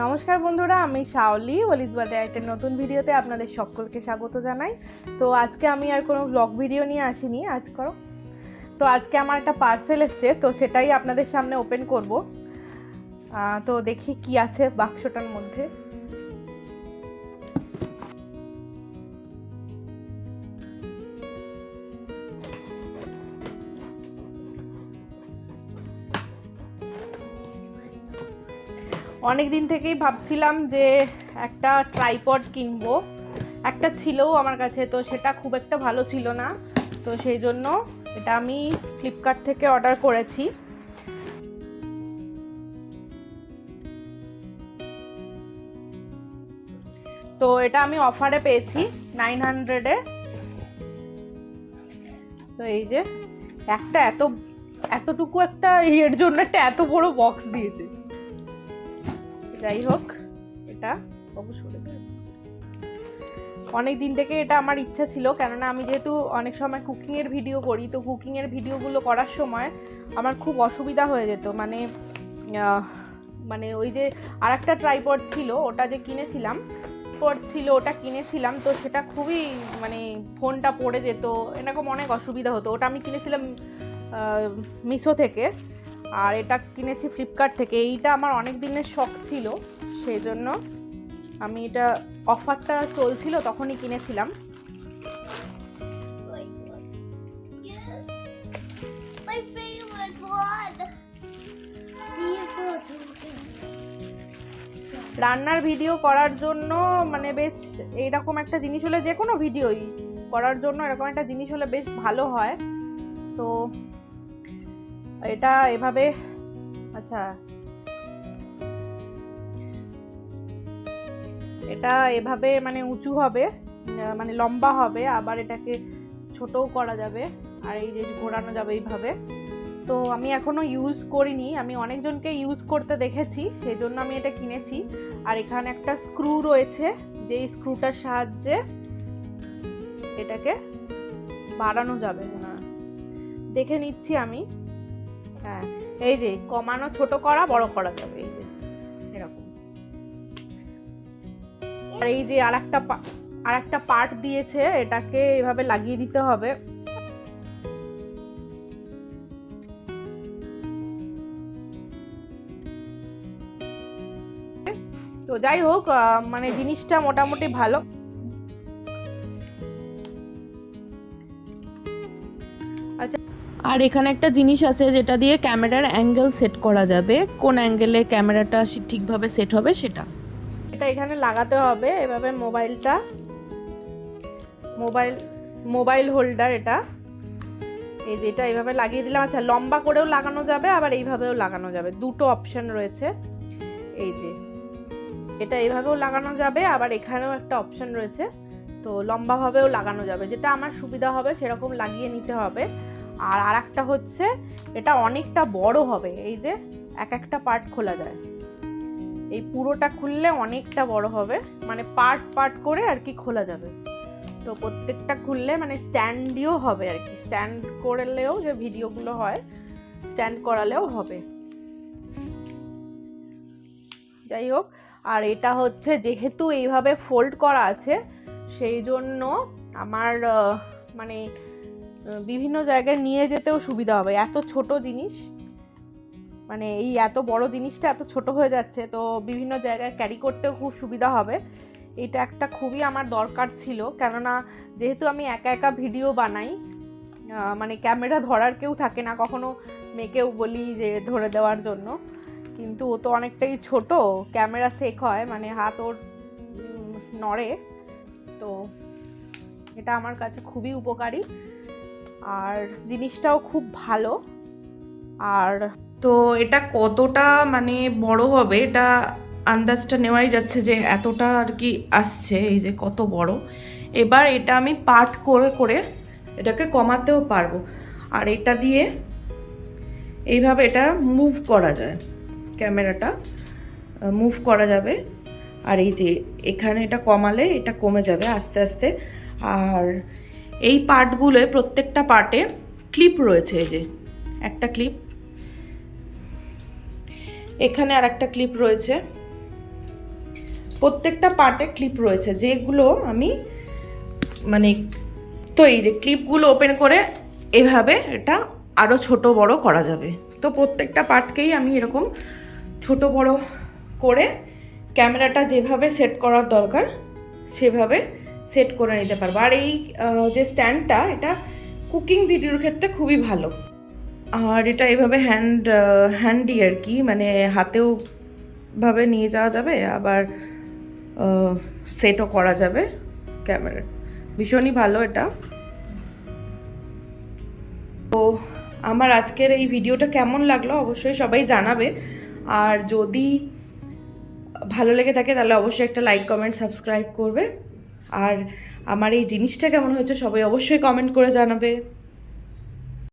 নমস্কার বন্ধুরা, আমি শাওলি ওলিস বাটে একটা নতুন ভিডিওতে আপনাদের সকলকে স্বাগত জানাই। তো আজকে আমি আর কোনো ব্লগ ভিডিও নিয়ে আসিনি। আজকে আমার একটা পার্সেল এসছে, তো সেটাই আপনাদের সামনে ওপেন করব। তো দেখি কি আছে বাক্সটার মধ্যে। অনেক দিন থেকেই ভাবছিলাম যে একটা ট্রাইপড কিনবো। একটা ছিলও আমার কাছে, তো সেটা খুব একটা ভালো ছিল না, তো সেই জন্য এটা আমি ফ্লিপকার্ট থেকে অর্ডার করেছি। তো এটা আমি অফারে পেয়েছি 900-এ। তো এই যে একটা এতটুকু একটা এর জন্য একটা এত বড় বক্স দিয়েছে। যাই হোক, এটা অবশ্যই অনেক দিন থেকে এটা আমার ইচ্ছা ছিল, কেননা আমি যেহেতু অনেক সময় কুকিংয়ের ভিডিও করি, তো কুকিংয়ের ভিডিওগুলো করার সময় আমার খুব অসুবিধা হয়ে যেত। মানে ওই যে আরেকটা ট্রাইপড ছিল, ওটা যে কিনেছিলাম ওটা কিনেছিলাম, তো সেটা খুবই মানে ফোনটা পড়ে যেত, এরকম অনেক অসুবিধা হতো। ওটা আমি কিনেছিলাম মিশো থেকে, আর এটা কিনেছি ফ্লিপকার্ট থেকে। এইটা আমার অনেক দিনের শখ ছিল, সেই জন্য আমি এটা অফারটা চলছিল তখনই কিনেছিলাম। রান্নার ভিডিও করার জন্য মানে বেশ এইরকম একটা জিনিস হলে, যে কোনো ভিডিওই করার জন্য এরকম একটা জিনিস হলে বেশ ভালো হয়। তো এটা এভাবে, আচ্ছা এটা এভাবে মানে উঁচু হবে, মানে লম্বা হবে, আবার এটাকে ছোটও করা যাবে, আর এই যে ঘোরানো যাবে এইভাবে। তো আমি এখনো ইউজ করিনি, আমি অনেকজনকে ইউজ করতে দেখেছি, সেই জন্য আমি এটা কিনেছি। আর এখানে একটা স্ক্রু রয়েছে, যে স্ক্রুটার সাহায্যে এটাকে বাড়ানো যাবে না, দেখে নিচ্ছি আমি। হ্যাঁ, এই যে কমানো, ছোট করা, বড় করা যাবে, এই যে এরকম। আর এই যে আরেকটা পার্ট দিয়েছে, এটাকে এভাবে লাগিয়ে দিতে হবে। তো যাই হোক, মানে জিনিসটা মোটামুটি ভালো। আচ্ছা, আর এখানে একটা জিনিস আছে যেটা দিয়ে ক্যামেরার অ্যাঙ্গেল সেট করা যাবে, কোন অ্যাঙ্গেলে ক্যামেরাটা ঠিকভাবে সেট হবে সেটা। এটা এখানে লাগাতে হবে এভাবে। মোবাইল হোল্ডার এটা, এই যে এটা এইভাবে লাগিয়ে দিলাম। আচ্ছা, লম্বা করেও লাগানো যাবে, আবার এইভাবেও লাগানো যাবে, দুটো অপশন রয়েছে। এই যে এটা এইভাবেও লাগানো যাবে, আবার এখানেও একটা অপশন রয়েছে, তো লম্বাভাবেও লাগানো যাবে, যেটা আমার সুবিধা হবে সেরকম লাগিয়ে নিতে হবে। আর আরেকটা হচ্ছে, এটা অনেকটা বড় হবে, এই যে একটা পার্ট খোলা যায়, এই পুরোটা খুললে অনেকটা বড় হবে, মানে পার্ট করে আর কি খোলা যাবে। তো প্রত্যেকটা খুললে মানে স্ট্যান্ডিও হবে আর কি, স্ট্যান্ড করলেও যে ভিডিওগুলো হয় স্ট্যান্ড করালেও হবে। যাই হোক, আর এটা হচ্ছে যেহেতু এইভাবে ফোল্ড করা আছে, সেই জন্য আমার মানে বিভিন্ন জায়গায় নিয়ে যেতেও সুবিধা হবে। এত ছোট জিনিস, মানে এই এত বড় জিনিসটা এত ছোট হয়ে যাচ্ছে, তো বিভিন্ন জায়গায় ক্যারি করতেও খুব সুবিধা হবে। এটা একটা খুবই আমার দরকার ছিল, কেননা যেহেতু আমি একা ভিডিও বানাই, মানে ক্যামেরা ধরার কেউ থাকে না। কখনো মেয়েকেও বলি যে ধরে দেওয়ার জন্য, কিন্তু ও তো অনেকটাই ছোট, ক্যামেরা শেক হয়, মানে হাত ওর নড়ে। তো এটা আমার কাছে খুবই উপকারী, আর জিনিসটাও খুব ভালো। আর তো এটা কতটা মানে বড় হবে, এটা আন্দাজটা নেওয়াই যাচ্ছে যে এতটা আর কি আসছে, এই যে কত বড়। এবার এটা আমি পার্ট করে এটাকে কমাতেও পারবো, আর এটা দিয়ে এইভাবে এটা মুভ করা যায়, ক্যামেরাটা মুভ করা যাবে। আর এই যে এখানে এটা কমালে এটা কমে যাবে আস্তে আস্তে। আর এই পার্টগুলোয় প্রত্যেকটা পার্টে ক্লিপ রয়েছে, এই যে একটা ক্লিপ, এখানে আর একটা ক্লিপ রয়েছে, প্রত্যেকটা পার্টে ক্লিপ রয়েছে, যেগুলো আমি মানে, তো এই যে ক্লিপগুলো ওপেন করে এভাবে এটা আরও ছোট বড় করা যাবে। তো প্রত্যেকটা পার্টকেই আমি এরকম ছোট বড় করে ক্যামেরাটা যেভাবে সেট করার দরকার সেভাবে সেট করে নিতে পারবো। আর এই যে স্ট্যান্ডটা, এটা কুকিং ভিডিওর ক্ষেত্রে খুবই ভালো। আর এটা এভাবে হ্যান্ডি আর কি, মানে হাতেও ভাবে নিয়ে যাওয়া যাবে, আবার সেটও করা যাবে ক্যামেরা। ভীষণই ভালো এটা। তো আমার আজকের এই ভিডিওটা কেমন লাগলো অবশ্যই সবাই জানাবে। আর যদি ভালো লেগে থাকে তাহলে অবশ্যই একটা লাইক, কমেন্ট, সাবস্ক্রাইব করবে। আর আমার এই জিনিসটা কেমন হয়েছে সবাই অবশ্যই কমেন্ট করে জানাবে।